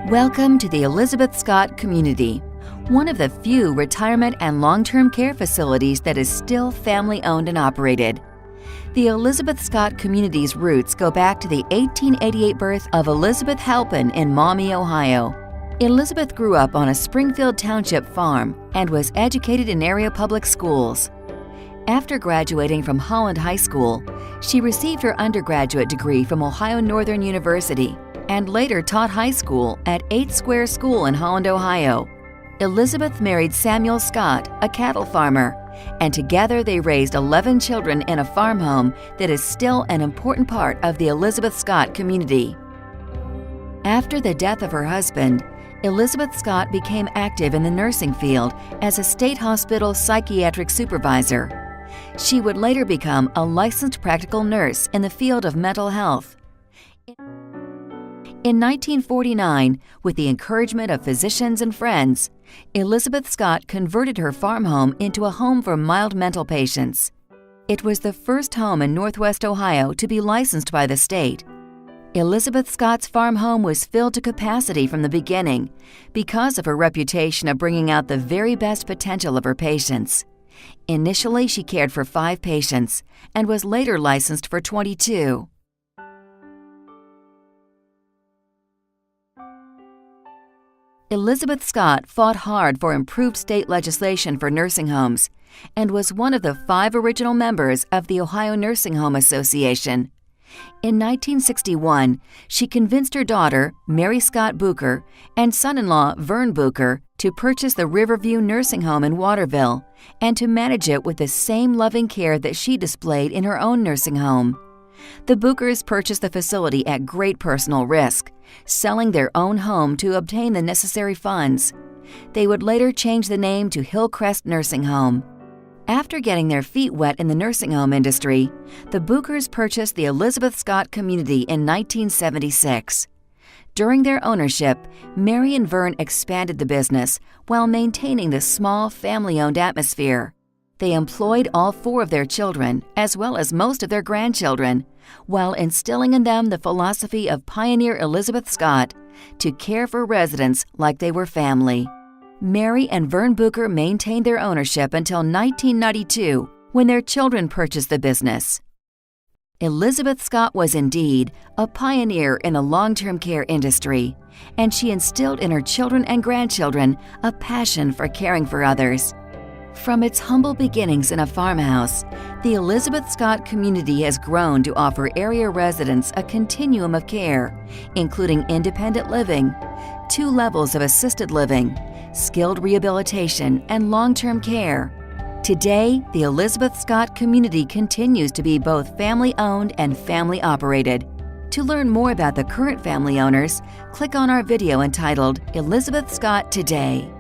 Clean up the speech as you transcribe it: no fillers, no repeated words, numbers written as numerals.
Welcome to the Elizabeth Scott Community, one of the few retirement and long-term care facilities that is still family-owned and operated. The Elizabeth Scott Community's roots go back to the 1888 birth of Elizabeth Halpin in Maumee, Ohio. Elizabeth grew up on a Springfield Township farm and was educated in area public schools. After graduating from Holland High School, she received her undergraduate degree from Ohio Northern University and later taught high school at 8 Square School in Holland, Ohio. Elizabeth married Samuel Scott, a cattle farmer, and together they raised 11 children in a farm home that is still an important part of the Elizabeth Scott community. After the death of her husband, Elizabeth Scott became active in the nursing field as a state hospital psychiatric supervisor. She would later become a licensed practical nurse in the field of mental health. In 1949, with the encouragement of physicians and friends, Elizabeth Scott converted her farm home into a home for mild mental patients. It was the first home in Northwest Ohio to be licensed by the state. Elizabeth Scott's farm home was filled to capacity from the beginning because of her reputation of bringing out the very best potential of her patients. Initially, she cared for 5 patients and was later licensed for 22. Elizabeth Scott fought hard for improved state legislation for nursing homes and was one of the 5 original members of the Ohio Nursing Home Association. In 1961, she convinced her daughter, Mary Scott Bucher, and son-in-law, Vern Bucher, to purchase the Riverview Nursing Home in Waterville and to manage it with the same loving care that she displayed in her own nursing home. The Buchers purchased the facility at great personal risk, selling their own home to obtain the necessary funds. They would later change the name to Hillcrest Nursing Home. After getting their feet wet in the nursing home industry, the Buchers purchased the Elizabeth Scott Community in 1976. During their ownership, Mary and Vern expanded the business while maintaining the small, family-owned atmosphere. They employed all 4 of their children, as well as most of their grandchildren, while instilling in them the philosophy of pioneer Elizabeth Scott to care for residents like they were family. Mary and Vern Bucher maintained their ownership until 1992, when their children purchased the business. Elizabeth Scott was indeed a pioneer in the long-term care industry, and she instilled in her children and grandchildren a passion for caring for others. From its humble beginnings in a farmhouse, the Elizabeth Scott Community has grown to offer area residents a continuum of care, including independent living, 2 levels of assisted living, skilled rehabilitation, and long-term care. Today, the Elizabeth Scott Community continues to be both family-owned and family-operated. To learn more about the current family owners, click on our video entitled Elizabeth Scott Today.